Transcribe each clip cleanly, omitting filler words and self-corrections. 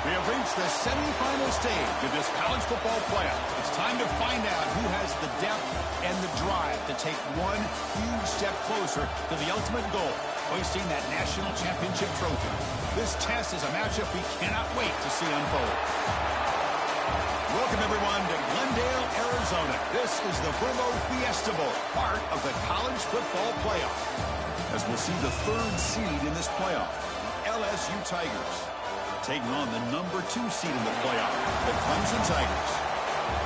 We have reached the semifinal stage of this college football playoff. It's time to find out who has the depth and the drive to take one huge step closer to the ultimate goal, hoisting that national championship trophy. This test is a matchup we cannot wait to see unfold. Welcome, everyone, to Glendale, Arizona. This is the BÄYÖÜ Fiesta Bowl, part of the college football playoff. As we'll see the third seed in this playoff, LSU Tigers, taking on the number 2 seed in the playoff, the Clemson Tigers.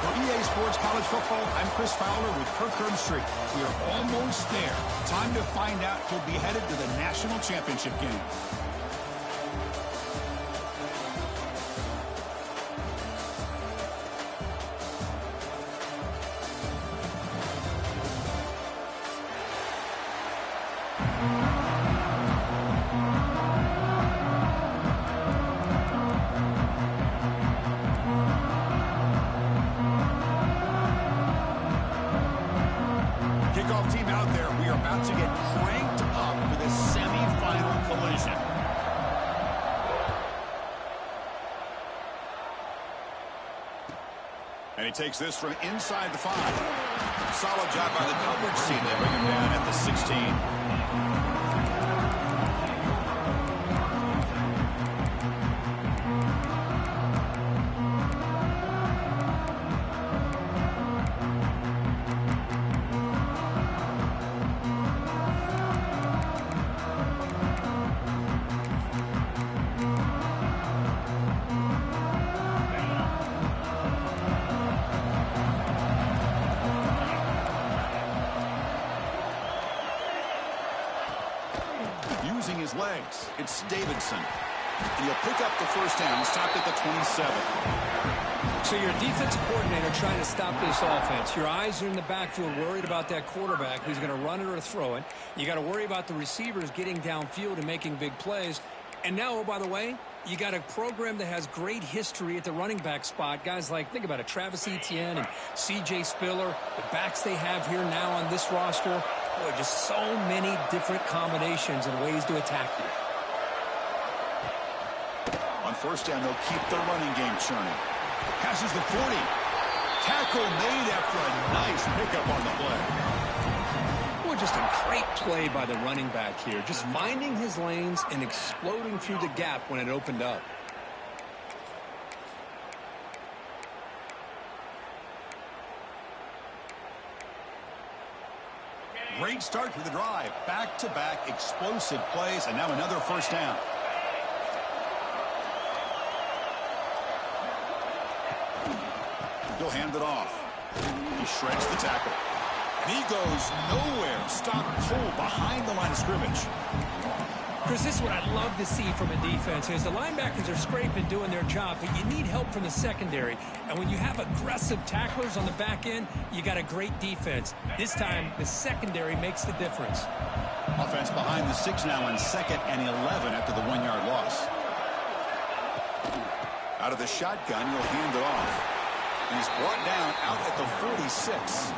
For EA Sports College Football, I'm Chris Fowler with Kirk Herbstreit. We are almost there. Time to find out who'll be headed to the national championship game. Kickoff team out there. We are about to get cranked up with a semifinal collision. And he takes this from inside the 5. Solid job by the coverage team. They bring him down at the 16. Using his legs, it's Davidson. And he'll pick up the first down, stopped at the 27. So your defensive coordinator trying to stop this offense. Your eyes are in the backfield, worried about that quarterback who's going to run it or throw it. You got to worry about the receivers getting downfield and making big plays. And now, oh, by the way, you got a program that has great history at the running back spot. Guys like, think about it, Travis Etienne and C.J. Spiller, the backs they have here now on this roster. Boy, just so many different combinations and ways to attack you. On first down, they'll keep their running game churning. Passes the 40. Tackle made after a nice pickup on the play. Boy, just a great play by the running back here. Just finding his lanes and exploding through the gap when it opened up. Great start to the drive. Back-to-back explosive plays, and now another first down. He'll hand it off. He shreds the tackle. And he goes nowhere. Stopped cold behind the line of scrimmage. Chris, this is what I'd love to see from a defense is the linebackers are scraping, doing their job, but you need help from the secondary. And when you have aggressive tacklers on the back end, you got a great defense. This time, the secondary makes the difference. Offense behind the 6 now in 2nd and 11 after the 1-yard loss. Out of the shotgun, he'll hand it off. And he's brought down out at the 46.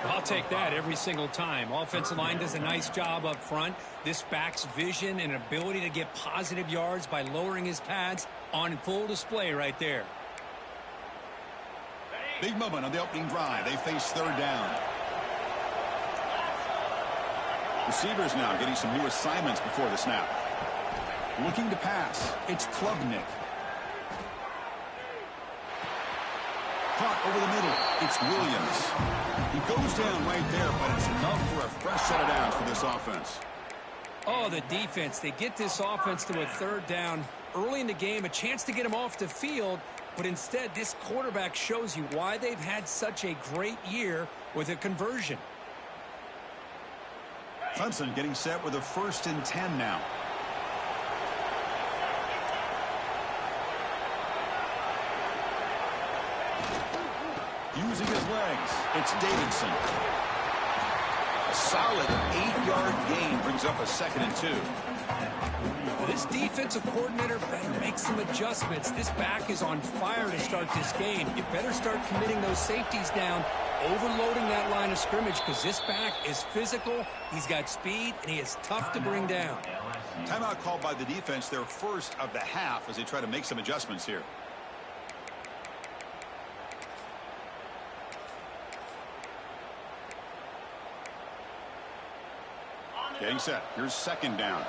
I'll take that every single time. Offensive line does a nice job up front. This back's vision and ability to get positive yards by lowering his pads on full display right there. Big moment on the opening drive. They face 3rd down. Receivers now getting some new assignments before the snap. Looking to pass. It's Klubnik. Caught over the middle. It's Williams. He goes down right there, but it's enough for a fresh set of downs for this offense. Oh, the defense. They get this offense to a 3rd down early in the game, a chance to get him off the field, but instead this quarterback shows you why they've had such a great year with a conversion. Clemson getting set with a 1st and 10 now. Using his legs, it's Davidson. A solid 8-yard gain brings up a 2nd and 2. This defensive coordinator better make some adjustments. This back is on fire to start this game. You better start committing those safeties down overloading that line of scrimmage because this back is physical, he's got speed, and he is tough to bring down. Timeout called by the defense, their first of the half, as they try to make some adjustments here. Getting set. Here's second down.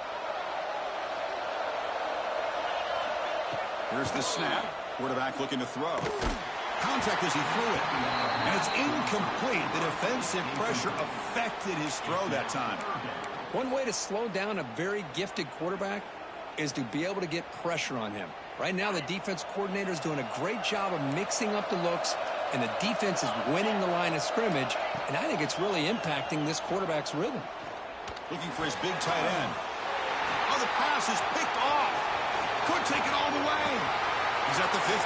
Here's the snap. Quarterback looking to throw. Contact as he threw it. And it's incomplete. The defensive pressure affected his throw that time. One way to slow down a very gifted quarterback is to be able to get pressure on him. Right now, the defense coordinator is doing a great job of mixing up the looks, and the defense is winning the line of scrimmage, and I think it's really impacting this quarterback's rhythm. Looking for his big tight end. Oh, the pass is picked off. Could take it all the way. He's at the 50.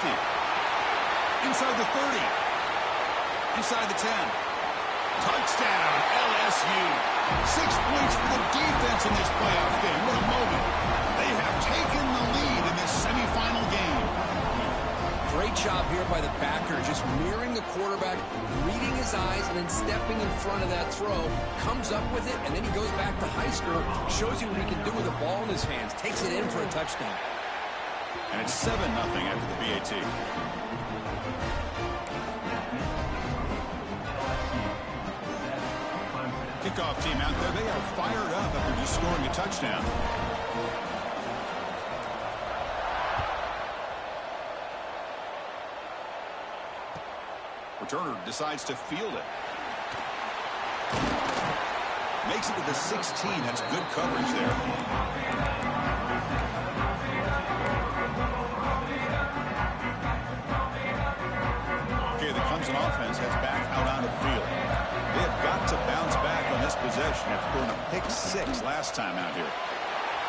Inside the 30. Inside the 10. Touchdown, LSU. 6 points for the defense in this playoff game. What a moment. They have taken the lead in this semifinal game. Great job here by the backer, just mirroring the quarterback, reading his eyes, and then stepping in front of that throw. Comes up with it, and then he goes back to high school. Shows you what he can do with the ball in his hands. Takes it in for a touchdown. And it's 7-0 after the BAT. Kickoff team out there. They are fired up after just scoring a touchdown. Returner decides to field it. Makes it to the 16. That's good coverage there. Okay, the Clemson offense heads back out onto the field. They have got to bounce back on this possession after throwing a pick 6 last time out here.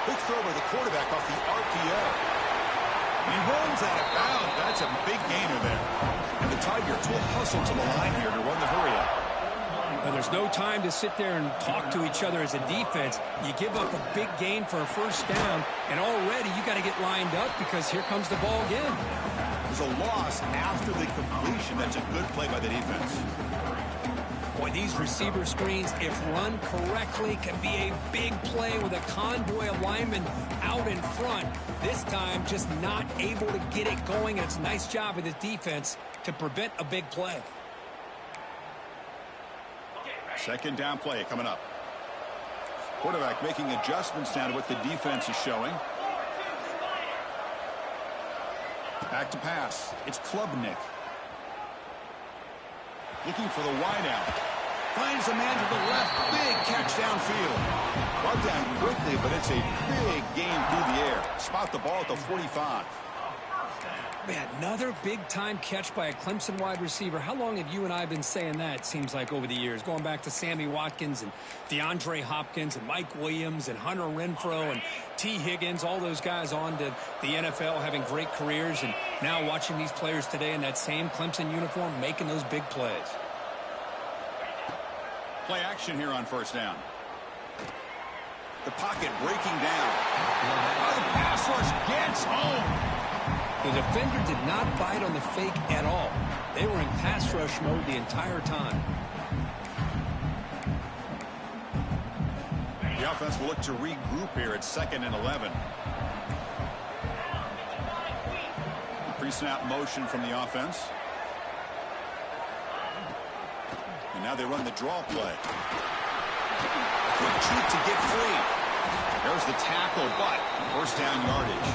Quick throw by the quarterback off the RPO. And he runs out of bounds. That's a big gainer there. And the Tigers will hustle to the line here to run the hurry up. Now, there's no time to sit there and talk to each other as a defense. You give up a big gain for a first down, and already you got to get lined up because here comes the ball again. There's a loss after the completion. That's a good play by the defense. Boy, these receiver screens, if run correctly, can be a big play with a convoy of linemen out in front. This time, just not able to get it going. And it's a nice job of the defense to prevent a big play. Second down play coming up. Quarterback making adjustments down to what the defense is showing. Back to pass. It's Klubnik. Looking for the wideout. Finds a man to the left. Big catch downfield. Brought down quickly, but it's a big gain through the air. Spot the ball at the 45. Man, another big-time catch by a Clemson wide receiver. How long have you and I been saying that, it seems like, over the years? Going back to Sammy Watkins and DeAndre Hopkins and Mike Williams and Hunter Renfrow and T. Higgins, all those guys on to the NFL having great careers, and now watching these players today in that same Clemson uniform making those big plays. Play action here on first down. The pocket breaking down. Oh, the pass rush gets home. The defender did not bite on the fake at all. They were in pass rush mode the entire time. The offense will look to regroup here at 2nd and 11. Pre-snap motion from the offense. And now they run the draw play. Quick cheat to get free. There's the tackle, but first down yardage.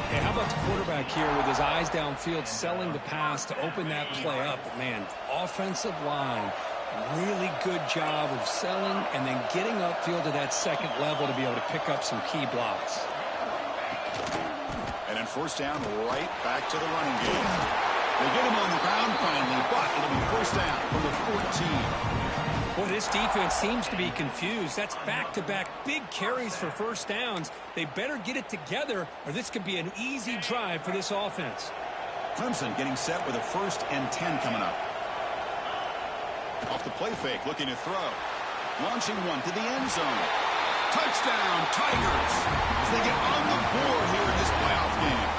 Hey, how about the quarterback here with his eyes downfield, selling the pass to open that play up? Man, offensive line, really good job of selling and then getting upfield to that second level to be able to pick up some key blocks. And then first down, right back to the running game. They get him on the ground finally, but it'll be first down from the 14. Boy, this defense seems to be confused. That's back-to-back big carries for first downs. They better get it together, or this could be an easy drive for this offense. Clemson getting set with a 1st and 10 coming up. Off the play fake, looking to throw. Launching one to the end zone. Touchdown, Tigers, as they get on the board here in this playoff game.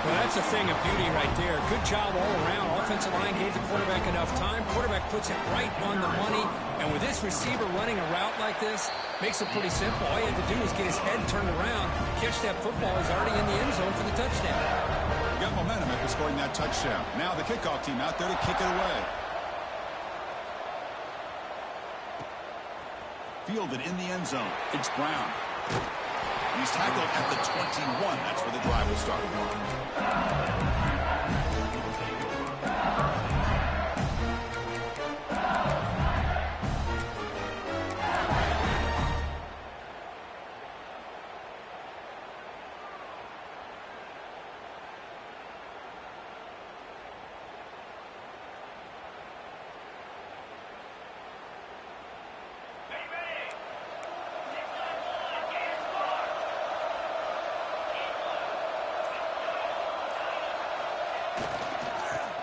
Well, that's a thing of beauty right there. Good job all around. Offensive line gave the quarterback enough time. Quarterback puts it right on the money. And with this receiver running a route like this, makes it pretty simple. All you have to do is get his head turned around, catch that football. He's already in the end zone for the touchdown. Got momentum after scoring that touchdown. Now the kickoff team out there to kick it away. Fielded in the end zone. It's Brown. He's tackled at the 21. That's where the drive will start.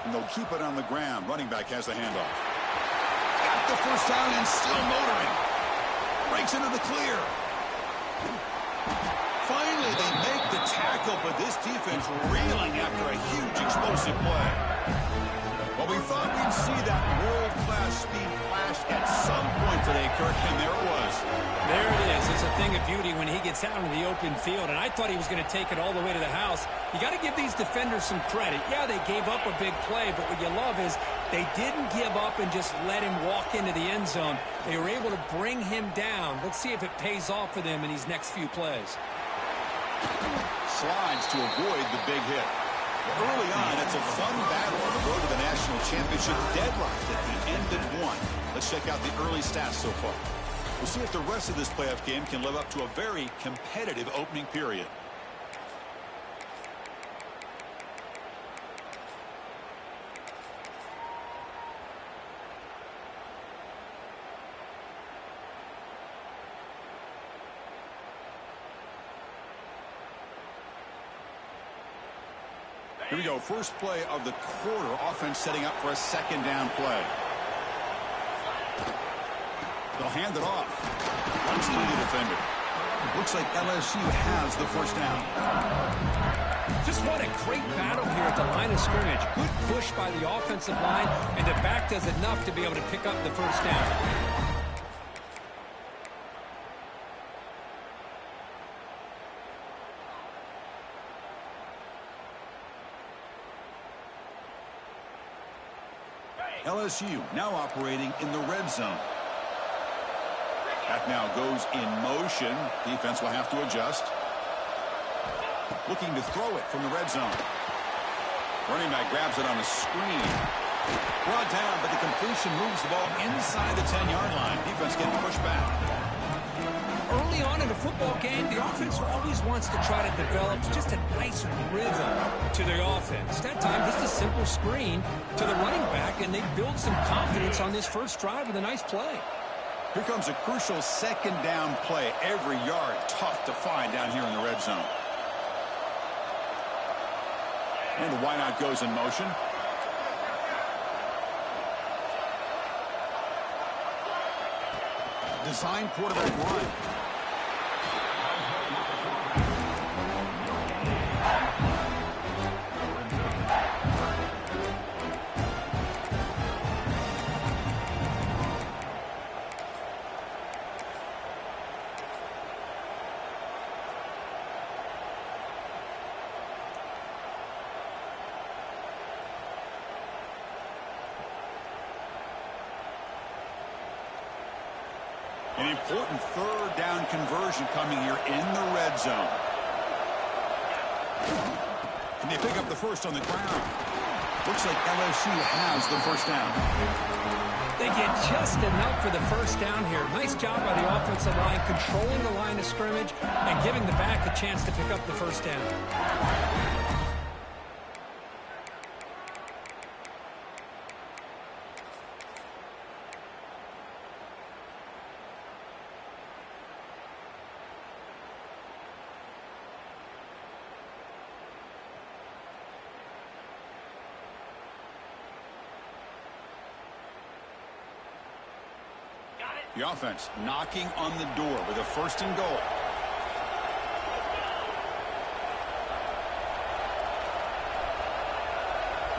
And they'll keep it on the ground. Running back has the handoff. Got the first down and still motoring. Breaks into the clear. Finally, they make the tackle, but this defense reeling after a huge explosive play. Well, we thought we'd see that world-class speed flash at some point today, Kirk, and there it was. There it is. It's a thing of beauty when he gets out into the open field, and I thought he was going to take it all the way to the house. You got to give these defenders some credit. Yeah, they gave up a big play, but what you love is they didn't give up and just let him walk into the end zone. They were able to bring him down. Let's see if it pays off for them in these next few plays. Slides to avoid the big hit. Early on, it's a fun battle on the road to the national championship, deadlocked at the end at 1. Let's check out the early stats so far. We'll see if the rest of this playoff game can live up to a very competitive opening period. Here we go. First play of the quarter. Offense setting up for a second down play. They'll hand it off. Runs through the defender. Looks like LSU has the first down. Just what a great battle here at the line of scrimmage. Good push by the offensive line, and the back does enough to be able to pick up the first down. LSU now operating in the red zone. That now goes in motion. Defense will have to adjust. Looking to throw it from the red zone. Running back grabs it on a screen. Brought down, but the completion moves the ball inside the 10-yard line. Defense getting pushed back. Early on in a football game, the offense always wants to try to develop just a nice rhythm to their offense. That time, just a simple screen to the running back, and they build some confidence on this first drive with a nice play. Here comes a crucial second down play. Every yard tough to find down here in the red zone. And the wideout goes in motion. Design quarterback run. An important third down conversion coming here in the red zone. Can they pick up the first on the ground? Looks like LSU has the first down. They get just enough for the first down here. Nice job by the offensive line, controlling the line of scrimmage and giving the back a chance to pick up the first down. The offense knocking on the door with a first and goal.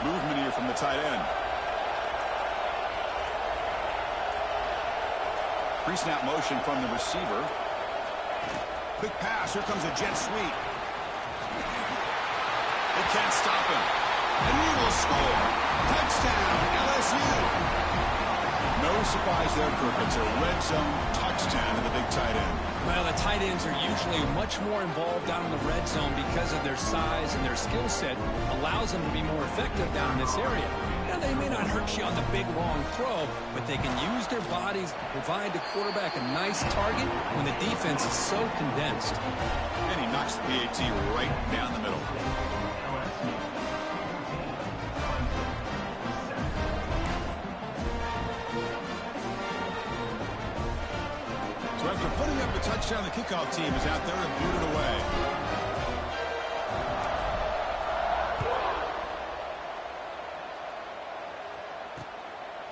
Movement here from the tight end. Pre-snap motion from the receiver. Quick pass. Here comes a jet sweep. They can't stop him. And he will score. Touchdown, LSU. No surprise there, Kirk. It's a red zone touchdown to the big tight end. Well, the tight ends are usually much more involved down in the red zone because of their size, and their skill set allows them to be more effective down in this area. Now, they may not hurt you on the big, long throw, but they can use their bodies to provide the quarterback a nice target when the defense is so condensed. And he knocks the PAT right down the middle. So after putting up a touchdown, the kickoff team is out there and blew it away.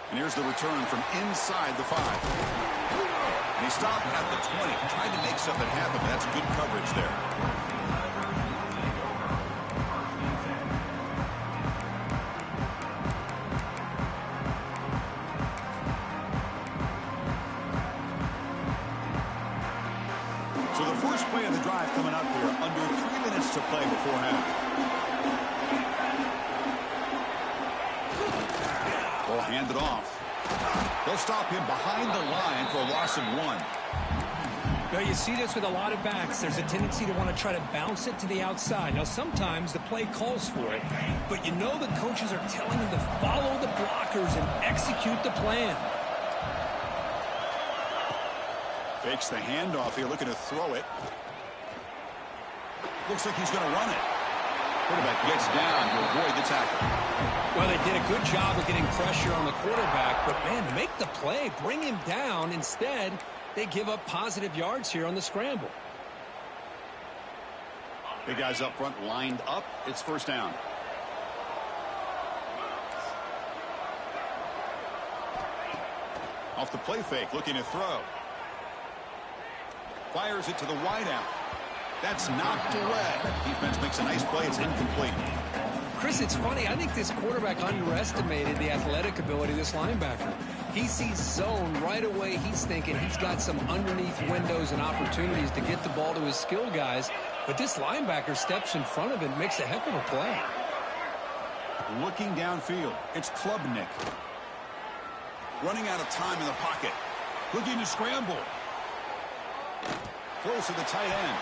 And here's the return from inside the 5. And he stopped at the 20, trying to make something happen, but that's good coverage there. So the first play of the drive coming up here, under 3 minutes to play before half. Ball handed off. They'll stop him behind the line for a loss of 1. Well, you see this with a lot of backs. There's a tendency to want to try to bounce it to the outside. Now, sometimes the play calls for it, but you know the coaches are telling them to follow the blockers and execute the plan. Fakes the handoff here, looking to throw it. Looks like he's going to run it. Quarterback gets down to avoid the tackle. Well, they did a good job of getting pressure on the quarterback, but, man, make the play, bring him down. Instead, they give up positive yards here on the scramble. Big guys up front lined up. It's first down. Off the play fake, looking to throw. Fires it to the wideout. That's knocked away. Defense makes a nice play. It's incomplete. Chris, it's funny. I think this quarterback underestimated the athletic ability of this linebacker. He sees zone right away. He's thinking he's got some underneath windows and opportunities to get the ball to his skill guys. But this linebacker steps in front of him, makes a heck of a play. Looking downfield. It's Klubnik. Running out of time in the pocket. Looking to scramble. Throws to the tight end.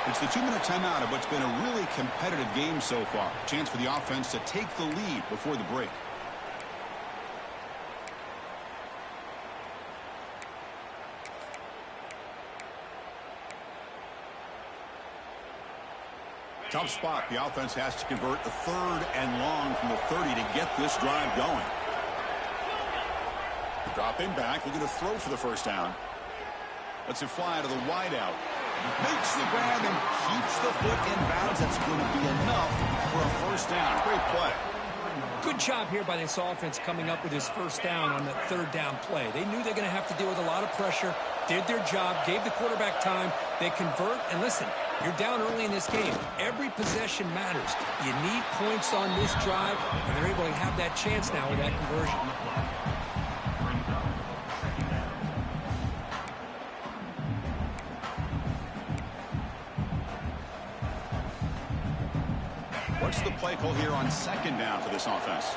It's the 2-minute timeout of what's been a really competitive game so far. Chance for the offense to take the lead before the break. Tough spot. The offense has to convert a 3rd and long from the 30 to get this drive going. Dropping back, looking to throw for the first down. Lets it fly to the wideout. Makes the grab and keeps the foot in bounds. That's going to be enough for a first down. Great play. Good job here by this offense coming up with his first down on the 3rd down play. They knew they're going to have to deal with a lot of pressure, did their job, gave the quarterback time. They convert, and listen, you're down early in this game. Every possession matters. You need points on this drive, and they're able to have that chance now with that conversion. What's the play call here on 2nd down for this offense?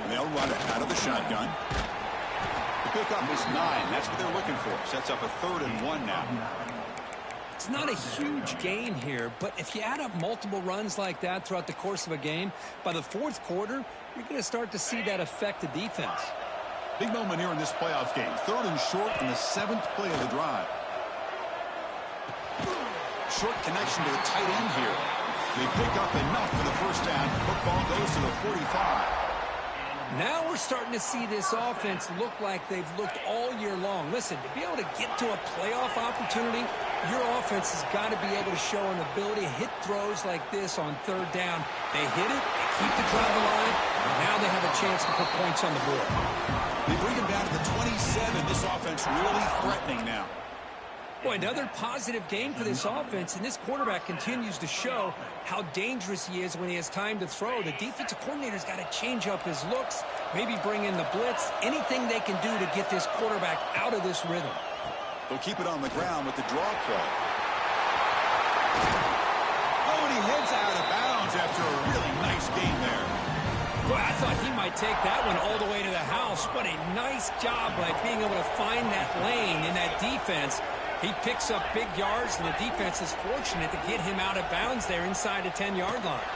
And they'll run it out of the shotgun. The pickup is 9. That's what they're looking for. Sets up a 3rd and 1 now. It's not a huge gain here, but if you add up multiple runs like that throughout the course of a game, by the 4th quarter, you're going to start to see that affect the defense. Big moment here in this playoff game. 3rd and short in the 7th play of the drive. Short connection to the tight end here. They pick up enough for the first down. Football goes to the 45. Now we're starting to see this offense look like they've looked all year long. Listen, to be able to get to a playoff opportunity, your offense has got to be able to show an ability to hit throws like this on third down. They hit it, they keep the drive alive, and now they have a chance to put points on the board. They bring him down to the 27. This offense really threatening now. Boy, another positive game for this offense, and this quarterback continues to show how dangerous he is when he has time to throw. The defensive coordinator's got to change up his looks, maybe bring in the blitz, anything they can do to get this quarterback out of this rhythm. They'll keep it on the ground with the draw play. Oh, and he heads out of bounds after a really nice game there. Boy, I thought he might take that one all the way to the house. What a nice job by being able to find that lane in that defense. He picks up big yards, and the defense is fortunate to get him out of bounds there inside the 10-yard line.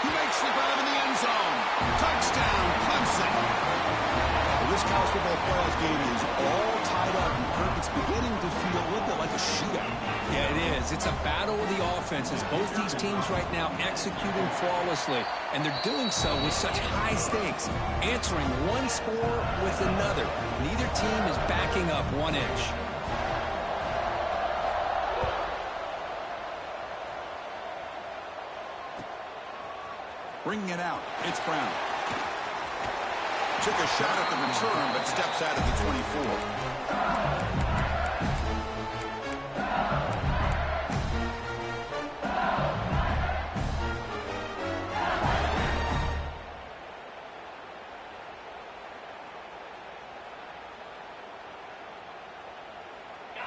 He makes the grab in the end zone. Touchdown, Clemson. Well, this college football playoff game is all tied up, and Kirk, it's beginning to feel a little bit like a shootout. Yeah, it is. It's a battle of the offenses. Both these teams right now executing flawlessly, and they're doing so with such high stakes, answering one score with another. Neither team is backing up 1 inch. Bringing it out, it's Brown. Took a shot at the return, but steps out of the 24.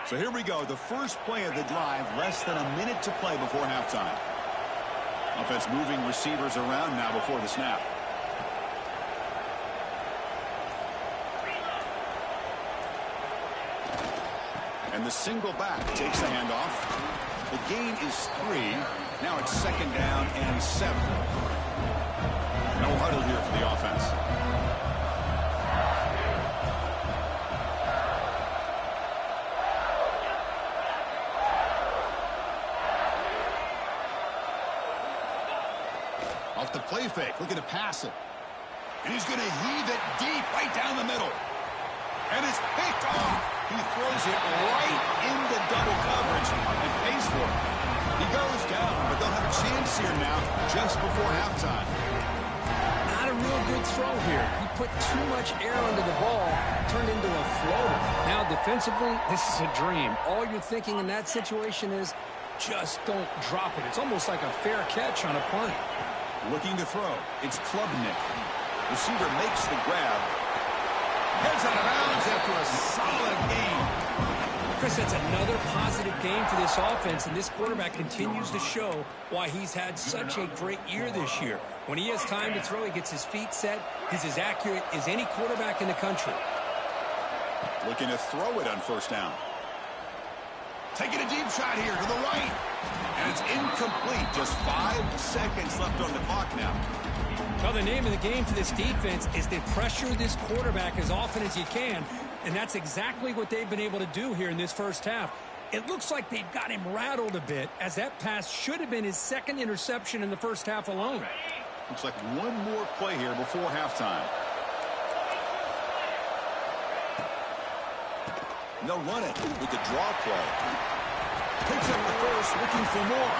So here we go, the first play of the drive, less than a minute to play before halftime. Offense moving receivers around now before the snap. And the single back takes the handoff. The gain is 3. Now it's 2nd down and 7. No huddle here for the offense. Off the play fake, looking to pass it. And he's going to heave it deep right down the middle. And it's picked off. He throws it right into double coverage and pays for it. He goes down, but they'll have a chance here now just before halftime. Not a real good throw here. He put too much air under the ball, turned into a floater. Now defensively, this is a dream. All you're thinking in that situation is just don't drop it. It's almost like a fair catch on a punt. Looking to throw. It's Klubnik. Receiver makes the grab. Heads out of bounds after a solid game. Chris, that's another positive game for this offense, and this quarterback continues to show why he's had such a great year this year. When he has time to throw, he gets his feet set. He's as accurate as any quarterback in the country. Looking to throw it on 1st down. Taking a deep shot here to the right. And it's incomplete. Just 5 seconds left on the clock now. Well, the name of the game for this defense is to pressure this quarterback as often as you can, and that's exactly what they've been able to do here in this first half. It looks like they've got him rattled a bit, as that pass should have been his 2nd interception in the first half alone. Looks like one more play here before halftime. And they'll run it with the draw play. Picks up the first, looking for more.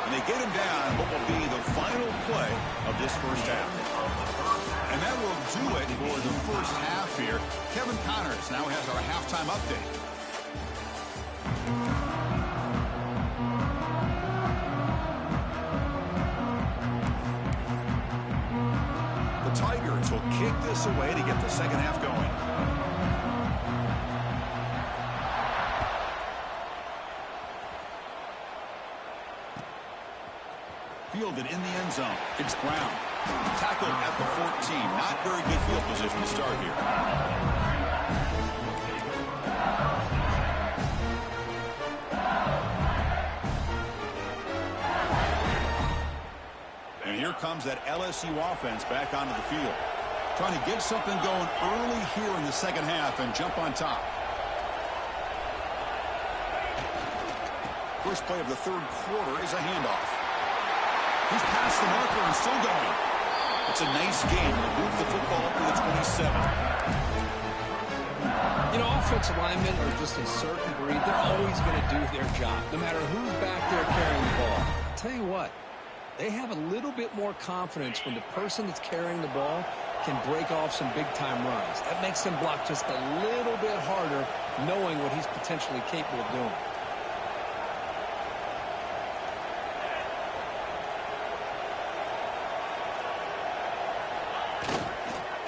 And they get him down what will be the final play of this first half. And that will do it for the first half here. Kevin Connors now has our halftime update. The Tigers will kick this away to get the second half going. Fielded in the end zone. It's Brown. Tackled at the 14. Not very good field position to start here. And here comes that LSU offense back onto the field. Trying to get something going early here in the second half and jump on top. First play of the third quarter is a handoff. He's past the marker and still going. It's a nice game to move the football up to the 27. You know, offensive linemen are just a certain breed. They're always going to do their job, no matter who's back there carrying the ball. I'll tell you what, they have a little bit more confidence when the person that's carrying the ball can break off some big-time runs. That makes them block just a little bit harder, knowing what he's potentially capable of doing.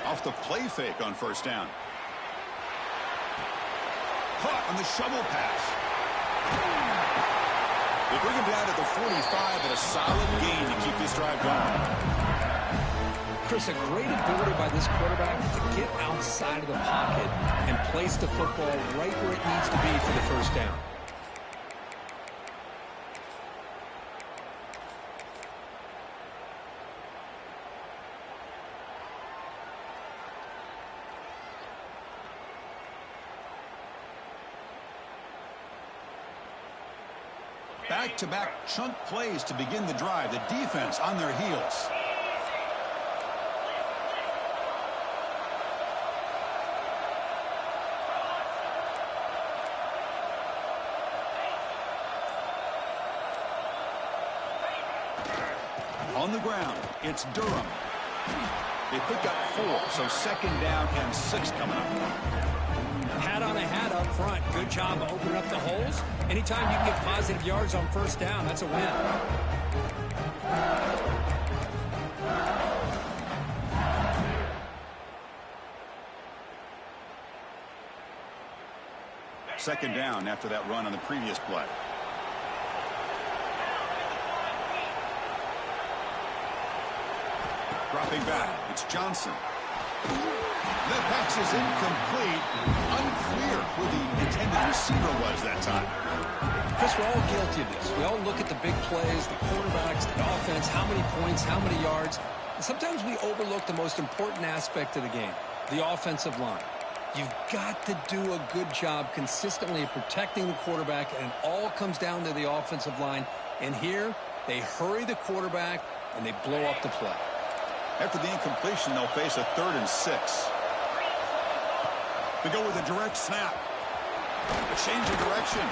Off the play fake on first down. Caught on the shovel pass. They bring him down at the 45 and a solid gain to keep this drive going. Chris, a great ability by this quarterback to get outside of the pocket and place the football right where it needs to be for the first down. Back-to-back chunk plays to begin the drive. The defense on their heels. On the ground, it's Durham. They pick up 4, so second down and 6 coming up. Hat on a hat up front. Good job of opening up the holes. Anytime you can get positive yards on first down, that's a win. Second down after that run on the previous play. Dropping back, it's Johnson. That pass is incomplete. Unclear who the intended receiver was that time. Chris, we're all guilty of this. We all look at the big plays, the quarterbacks, the offense, how many points, how many yards. And sometimes we overlook the most important aspect of the game, the offensive line. You've got to do a good job consistently of protecting the quarterback, and it all comes down to the offensive line. And here, they hurry the quarterback, and they blow up the play. After the incompletion, they'll face a 3rd and 6. They go with a direct snap. A change of direction.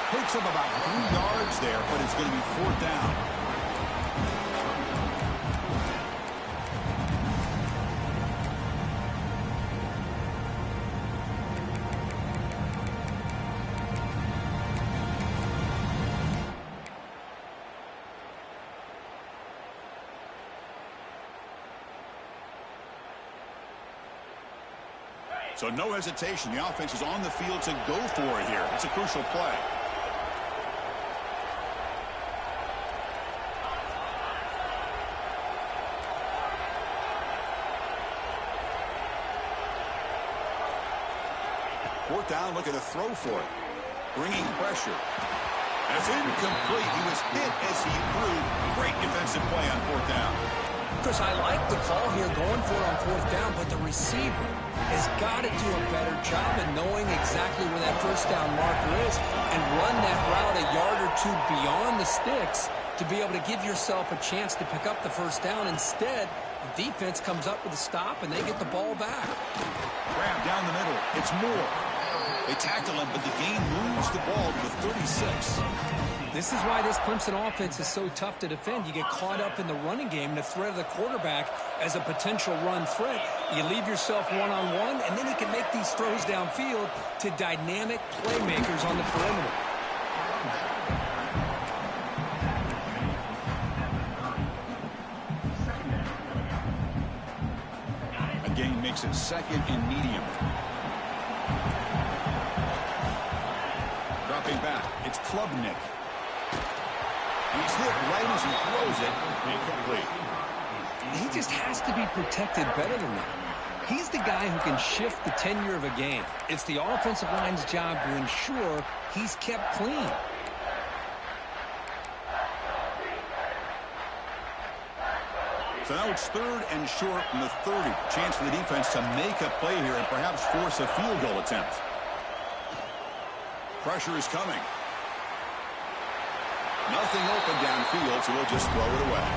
Picks up about 3 yards there, but it's going to be 4th down. So no hesitation. The offense is on the field to go for it here. It's a crucial play. Fourth down, look at a throw for it. Bringing pressure. That's incomplete. He was hit as he threw. Great defensive play on 4th down. Chris, I like the call here going for it on 4th down, but the receiver has got to do a better job of knowing exactly where that first down marker is and run that route a yard or 2 beyond the sticks to be able to give yourself a chance to pick up the first down. Instead, the defense comes up with a stop, and they get the ball back. Grab down the middle. It's Moore. They tackle him, but the gain moves the ball to the 36. This is why this Clemson offense is so tough to defend. You get caught up in the running game, the threat of the quarterback as a potential run threat. You leave yourself one-on-one, and then you can make these throws downfield to dynamic playmakers on the perimeter. A gain makes it 2nd and medium. Dropping back, it's Klubnik. He's hit right as he throws it. Incomplete. He just has to be protected better than that. He's the guy who can shift the tenure of a game. It's the offensive line's job to ensure he's kept clean. So now it's 3rd and short from the 30. Chance for the defense to make a play here and perhaps force a field goal attempt. Pressure is coming. Nothing open downfield, so we'll just throw it away.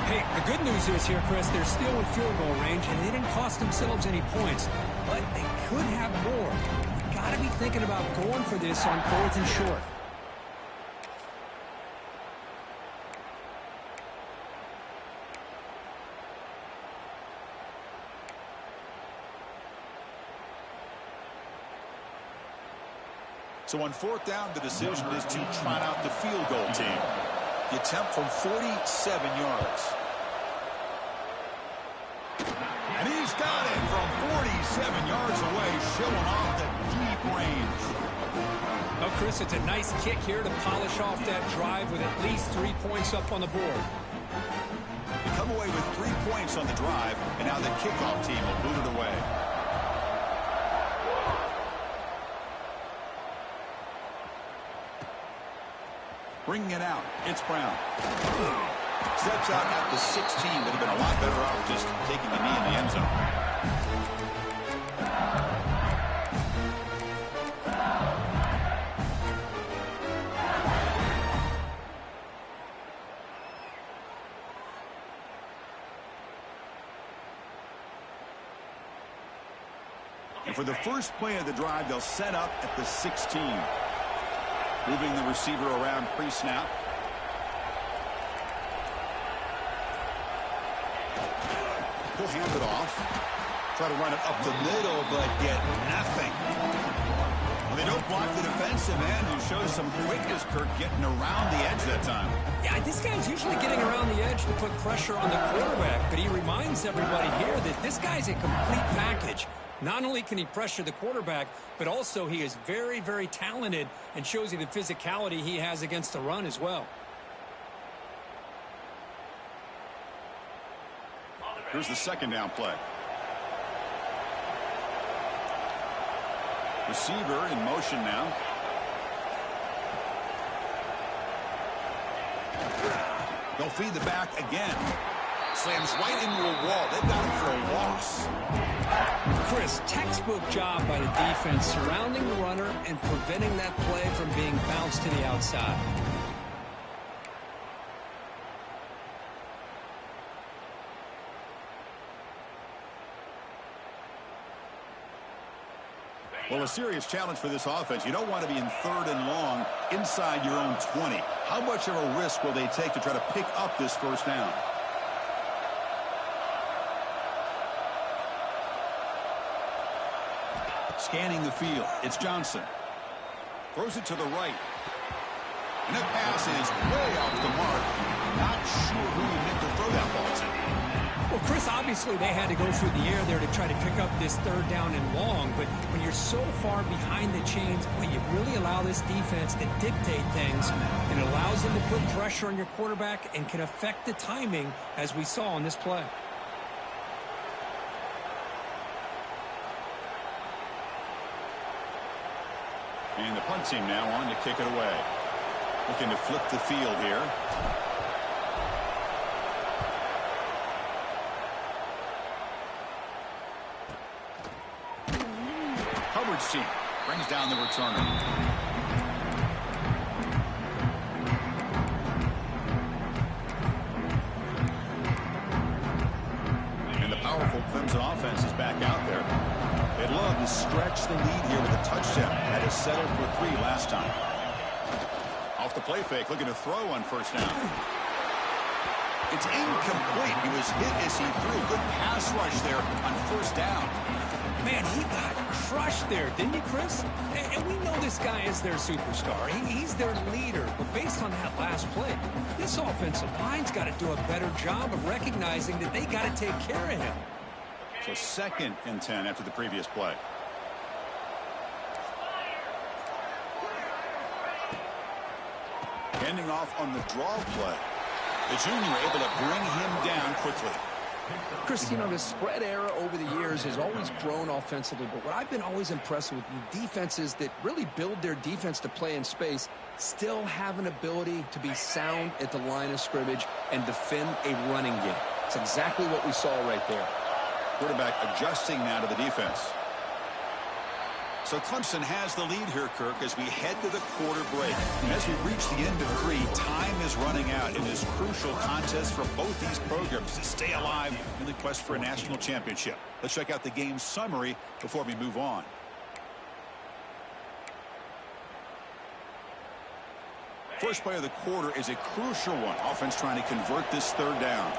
Hey, the good news is here, Chris, they're still in field goal range, and they didn't cost themselves any points. But they could have more. You got to be thinking about going for this on 4th and short. So on 4th down, the decision is to trot out the field goal team. The attempt from 47 yards. And he's got it from 47 yards away, showing off the deep range. Oh, Chris, it's a nice kick here to polish off that drive with at least 3 points up on the board. They come away with 3 points on the drive, and now the kickoff team will boot it away. Bringing it out, it's Brown. Steps out at the 16. Would have been a lot better off just taking the knee in the end zone. And for the first play of the drive, they'll set up at the 16. Moving the receiver around pre-snap. He'll hand it off. Try to run it up the middle, but get nothing. Well, they don't block the defensive end, who shows some quickness, Kirk, getting around the edge that time. Yeah, this guy's usually getting around the edge to put pressure on the quarterback, but he reminds everybody here that this guy's a complete package. Not only can he pressure the quarterback, but also he is very, very talented and shows you the physicality he has against the run as well. Here's the 2nd down play. Receiver in motion now. They'll feed the back again. Slams right into a wall. They've got him for a loss. Chris, textbook job by the defense surrounding the runner and preventing that play from being bounced to the outside. Well, a serious challenge for this offense. You don't want to be in 3rd and long inside your own 20. How much of a risk will they take to try to pick up this 1st down? Scanning the field, it's Johnson. Throws it to the right. And that pass is way off the mark. Not sure who he meant to throw that ball to. Well, Chris, obviously they had to go through the air there to try to pick up this 3rd down and long, but when you're so far behind the chains, boy, you really allow this defense to dictate things, and it allows them to put pressure on your quarterback and can affect the timing, as we saw on this play. And the punt team now on to kick it away. Looking to flip the field here. Hubbard's team brings down the returner. And the powerful Clemson offense is back out there. They'd love to stretch the lead here with a touchdown. Had to settle for 3 last time. Off the play fake, looking to throw on 1st down. It's incomplete. He was hit as he threw. Good pass rush there on 1st down. Man, he got crushed there, didn't he, Chris? And we know this guy is their superstar. He's their leader. But based on that last play, this offensive line's got to do a better job of recognizing that they got to take care of him. So 2nd and 10 after the previous play. Ending off on the draw play. The junior able to bring him down quickly. Chris, you know, the spread era over the years has always grown offensively, but what I've been always impressed with the defenses that really build their defense to play in space still have an ability to be sound at the line of scrimmage and defend a running game. It's exactly what we saw right there. Quarterback adjusting now to the defense. So Clemson has the lead here, Kirk, as we head to the quarter break. And as we reach the end of 3, time is running out in this crucial contest for both these programs to stay alive in the quest for a national championship. Let's check out the game summary before we move on. First play of the quarter is a crucial one. Offense trying to convert this third down.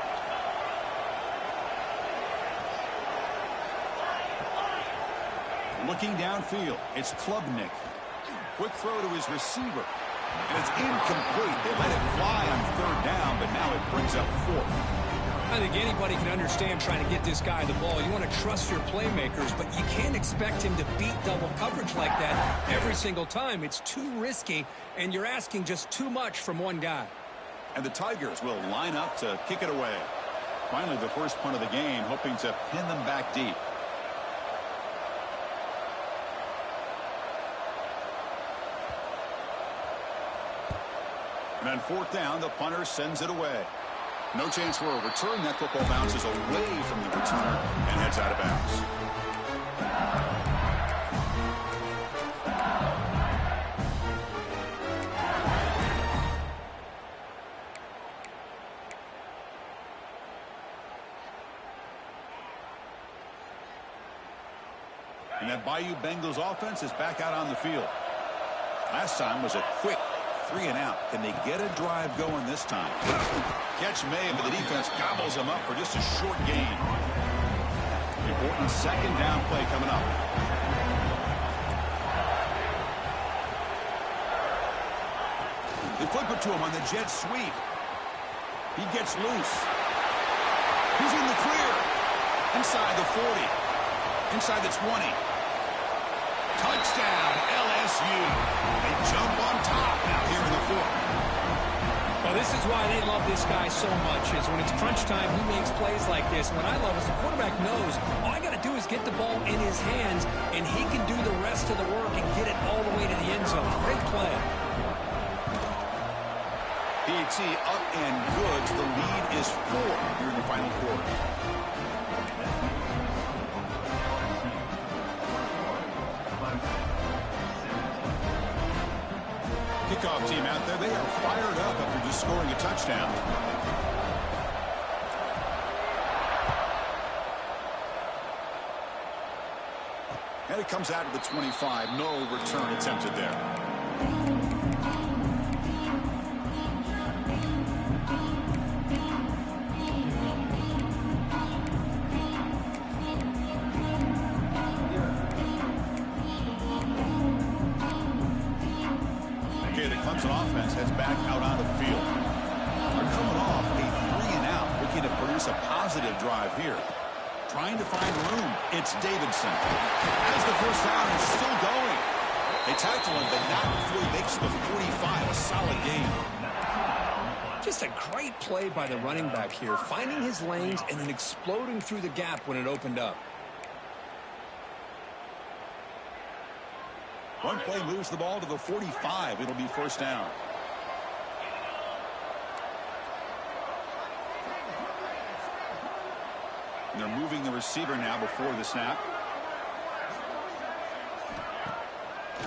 Looking downfield, it's Klubnik. Quick throw to his receiver. And it's incomplete. They let it fly on third down, but now it brings up 4th. I think anybody can understand trying to get this guy the ball. You want to trust your playmakers, but you can't expect him to beat double coverage like that every single time. It's too risky, and you're asking just too much from one guy. And the Tigers will line up to kick it away. Finally, the first punt of the game, hoping to pin them back deep. And on 4th down, the punter sends it away. No chance for a return. That football bounces away from the returner and heads out of bounds. And that Bayou Bengals offense is back out on the field. Last time was a quick 3 and out. Can they get a drive going this time? Catch made, but the defense gobbles them up for just a short gain. Important second down play coming up. They flip it to him on the jet sweep. He gets loose. He's in the clear. Inside the 40. Inside the 20. Touchdown, LSU. They jump on top now here in the 4th. Well, this is why they love this guy so much, is when it's crunch time, he makes plays like this. What I love is the quarterback knows all I got to do is get the ball in his hands, and he can do the rest of the work and get it all the way to the end zone. Great play. PAT up and good. The lead is 4 here in the final quarter. Kickoff team out there, they are fired up after just scoring a touchdown. And it comes out of the 25. No return attempted there. Clemson offense heads back out on the field. They're coming off a 3 and out, looking to produce a positive drive here. Trying to find room. It's Davidson. As the first down is still going. They tackle him, but not before he makes the 45. A solid game. Just a great play by the running back here, finding his lanes and then exploding through the gap when it opened up. One play moves the ball to the 45. It'll be first down. And they're moving the receiver now before the snap.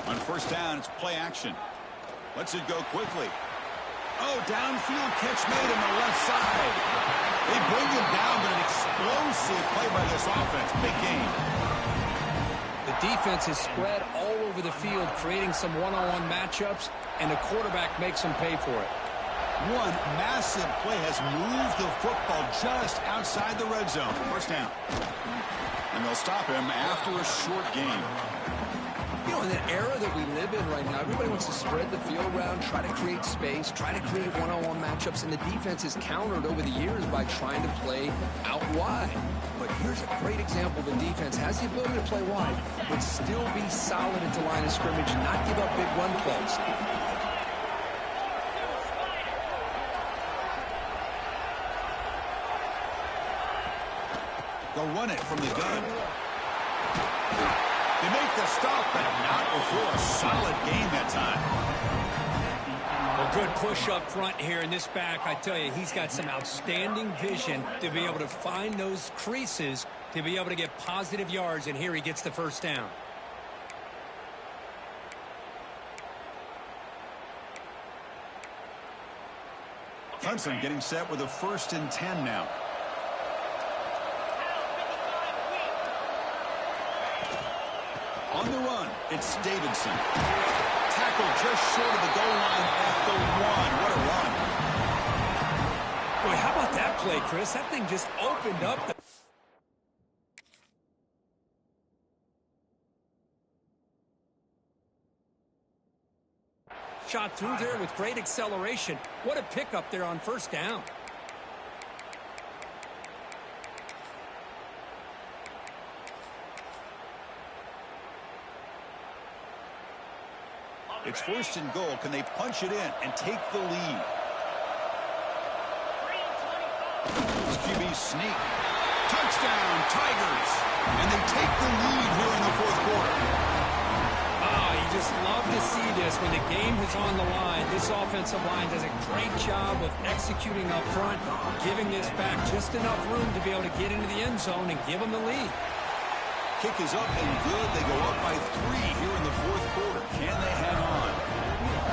On first down, it's play action. Lets it go quickly. Oh, downfield catch made on the left side. They bring him down, but an explosive play by this offense. Big game. The defense is spread all over the field, creating some one-on-one matchups, and the quarterback makes them pay for it. One massive play has moved the football just outside the red zone. First down. And they'll stop him after a short game. You know, in the era that we live in right now, everybody wants to spread the field around, try to create space, try to create one-on-one matchups, and the defense is countered over the years by trying to play out wide. But here's a great example. The defense has the ability to play wide, but still be solid at the line of scrimmage and not give up big run plays. They'll run it from the gun. They make the stop, but not before a solid game that time. A good push up front here in this back. I tell you, he's got some outstanding vision to be able to find those creases, to be able to get positive yards, and here he gets the first down. Clemson getting set with a 1st and 10 now. On the run, it's Davidson. Tackle just short of the goal line at the 1. What a run. Boy, how about that play, Chris? That thing just opened up the... Shot through there with great acceleration. What a pickup there on 1st down. It's 1st and goal. Can they punch it in and take the lead? QB sneak. Touchdown, Tigers. And they take the lead here in the 4th quarter. Oh, you just love to see this when the game is on the line. This offensive line does a great job of executing up front, giving this back just enough room to be able to get into the end zone and give them the lead. Kick is up and good. They go up by 3 here in the 4th quarter. Can they hang on?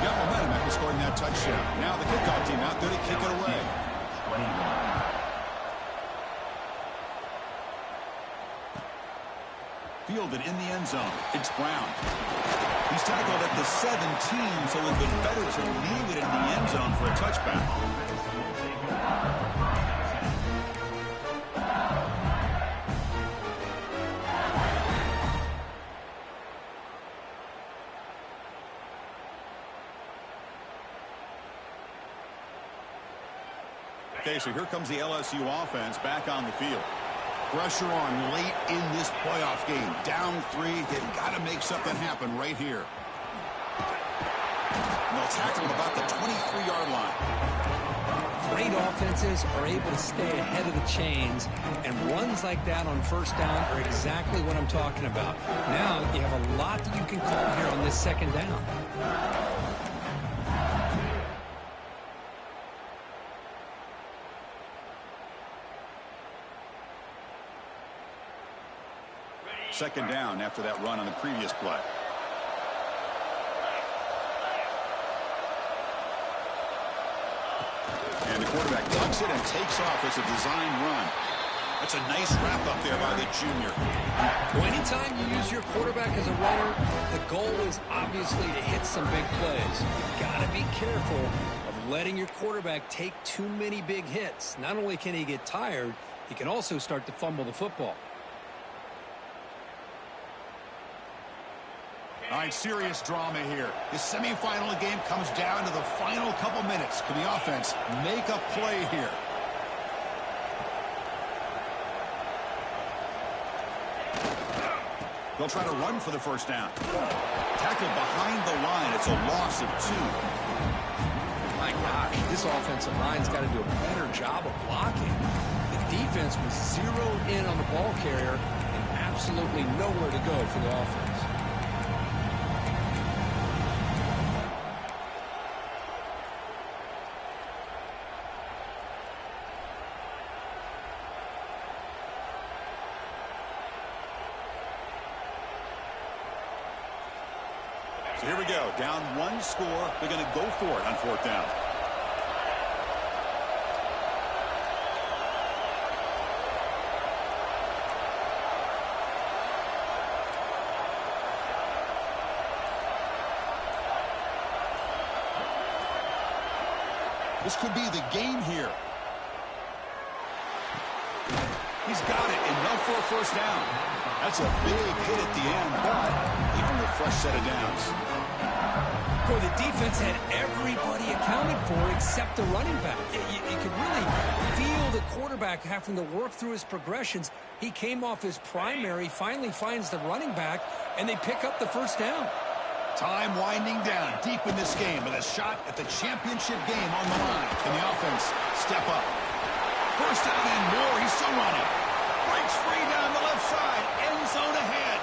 Got momentum after scoring that touchdown. Now the kickoff team out there to kick it away. 21. Fielded in the end zone. It's Brown. He's tackled at the 17, so it would have been better to leave it in the end zone for a touchback. Okay, so here comes the LSU offense back on the field. Pressure on late in this playoff game. Down 3. They've got to make something happen right here. And they'll tackle him about the 23-yard line. Great offenses are able to stay ahead of the chains, and runs like that on 1st down are exactly what I'm talking about. Now you have a lot that you can call here on this 2nd down. Second down after that run on the previous play. And the quarterback ducks it and takes off as a design run. That's a nice wrap up there by the junior. Well, anytime you use your quarterback as a runner, the goal is obviously to hit some big plays. You've got to be careful of letting your quarterback take too many big hits. Not only can he get tired, he can also start to fumble the football. All right, serious drama here. The semifinal game comes down to the final couple minutes. Can the offense make a play here? They'll try to run for the 1st down. Tackled behind the line. It's a loss of 2. My gosh, this offensive line's got to do a better job of blocking. The defense was zeroed in on the ball carrier and absolutely nowhere to go for the offense. So here we go. Down 1 score. They're going to go for it on 4th down. This could be the game here. He's got it. Enough for a 1st down. That's a big hit at the end, but even a fresh set of downs. Boy, the defense had everybody accounted for except the running back. You could really feel the quarterback having to work through his progressions. He came off his primary, finally finds the running back, and they pick up the 1st down. Time winding down deep in this game with a shot at the championship game on the line. Can the offense step up? 1st down and more. He's still running. Breaks free down the left side. End zone ahead.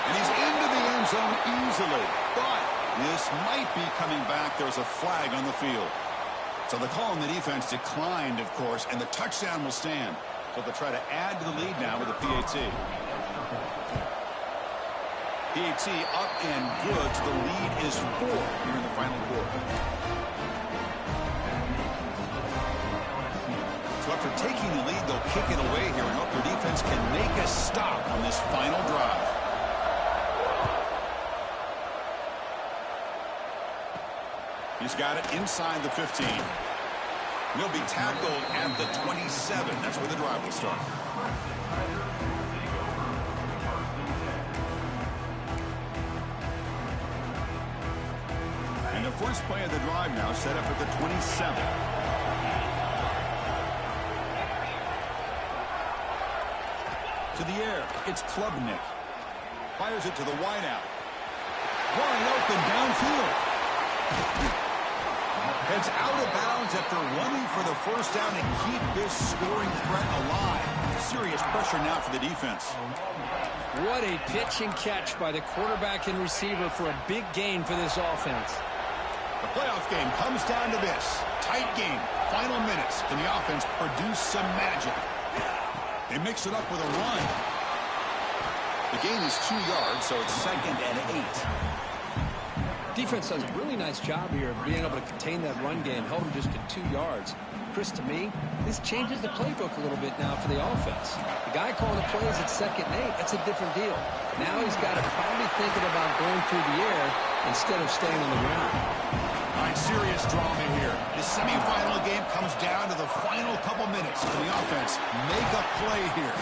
And he's into the end zone easily. But this might be coming back. There's a flag on the field. So the call on the defense declined, of course, and the touchdown will stand. So they'll try to add to the lead now with a PAT. PAT up and good. So the lead is 4 here in the final quarter. They're taking the lead. They'll kick it away here and hope their defense can make a stop on this final drive. He's got it inside the 15. He'll be tackled at the 27. That's where the drive will start. And the first play of the drive now set up at the 27. To the air, it's Klubnik. Fires it to the wideout. Wide open downfield. It's out of bounds after running for the first down to keep this scoring threat alive. Serious pressure now for the defense. What a pitch and catch by the quarterback and receiver for a big gain for this offense. The playoff game comes down to this. Tight game. Final minutes. Can the offense produce some magic? They mix it up with a run. The gain is 2 yards, so it's 2nd and 8. Defense does a really nice job here of being able to contain that run game, held him just to 2 yards. Chris, to me, this changes the playbook a little bit now for the offense. The guy calling the plays at 2nd and 8, that's a different deal. Now he's got to probably thinking about going through the air instead of staying on the ground. All right, serious drama here. The semifinal game comes down to the final couple minutes. Can the offense make a play here?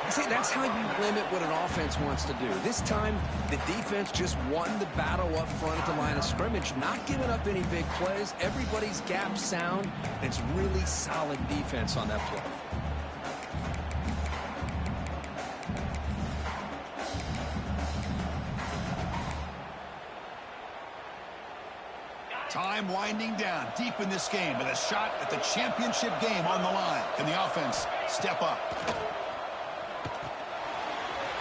See, that's how you limit what an offense wants to do. This time, the defense just won the battle up front at the line of scrimmage, not giving up any big plays. Everybody's gap sound. It's really solid defense on that play. Time winding down deep in this game with a shot at the championship game on the line. Can the offense step up?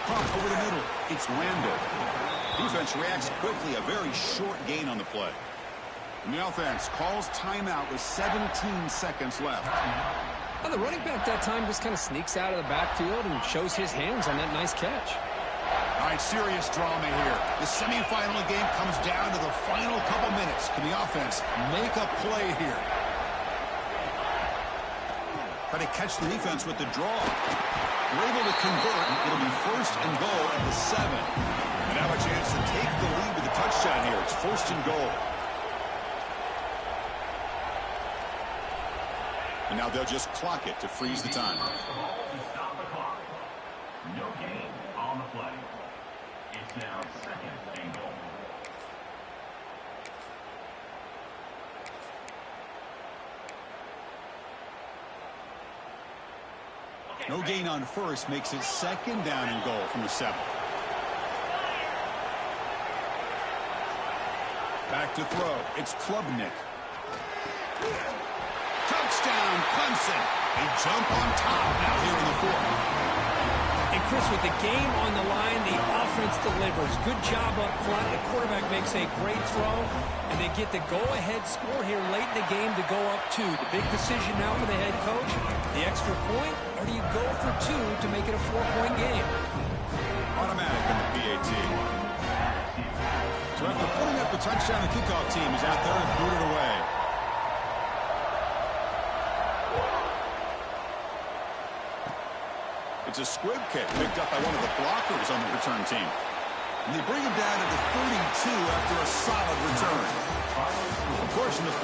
Caught over the middle. It's Randall. Defense reacts quickly. A very short gain on the play. And the offense calls timeout with 17 seconds left. Well, the running back that time just kind of sneaks out of the backfield and shows his hands on that nice catch. All right, serious drama here. The semifinal game comes down to the final couple minutes. Can the offense make a play here? Try to catch the defense with the draw. We're able to convert. It'll be 1st and goal at the 7. And have a chance to take the lead with a touchdown here. It's 1st and goal. And now they'll just clock it to freeze the time. Stop the clock. No gain on the play. It's now 2nd and goal. No gain on first makes it 2nd down and goal from the 7. Back to throw. It's Klubnik. Touchdown, Clemson. They jump on top now here in the 4th. And Chris, with the game on the line, the offense delivers. Good job up front. The quarterback makes a great throw, and they get the go-ahead score here late in the game to go up 2. The big decision now for the head coach, the extra point, or do you go for 2 to make it a 4-point game? Automatic in the PAT. So after putting up the touchdown, the kickoff team is out there and booted away. It's a squib kick picked up by one of the blockers on the return team. And they bring him down to the 32 after a solid return. Of course, in the